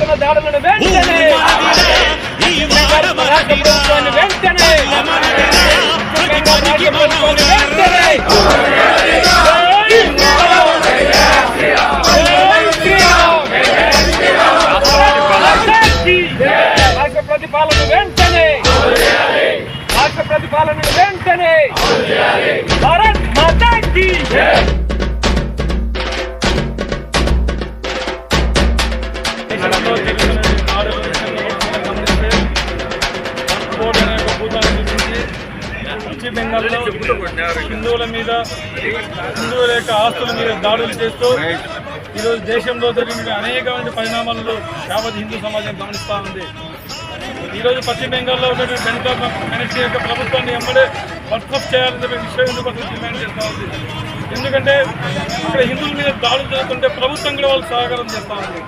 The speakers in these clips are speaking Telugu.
జరుగుతున్న దాడులను వెంటనే ప్రభుత్వాన్ని వెంటనే రాష్ట్ర ప్రతిపాలన వెంటనే రాష్ట్ర ప్రతిపాలన వెంటనే భారత్ మాతా కీ పశ్చిమ బెంగాల్లో హిందువుల మీద హిందువుల యొక్క ఆస్తుల మీద దాడులు చేస్తూ ఈరోజు దేశంలో జరిగిన అనేకమైన పరిణామాలను యావత్ హిందూ సమాజం గమనిస్తూ ఉంది. ఈరోజు పశ్చిమ బెంగాల్లో ఉన్నటువంటి బెంగా మినిస్ట్రీ యొక్క ప్రభుత్వాన్ని ఎమ్మడే వర్కప్ చేయాలనే విషయం ఎందుకు డిమాండ్ చేస్తూ ఉంది. ఎందుకంటే ఇక్కడ హిందువుల మీద దాడులు జరుగుతుంటే ప్రభుత్వం కూడా వాళ్ళు సహకారం చేస్తూ ఉంది.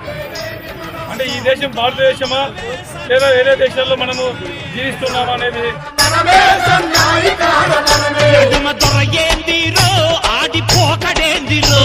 అంటే ఈ దేశం భారతదేశమా లేదా వేరే దేశాల్లో మనము జీవిస్తున్నామా అనేది ఆడిపోకడేందిరో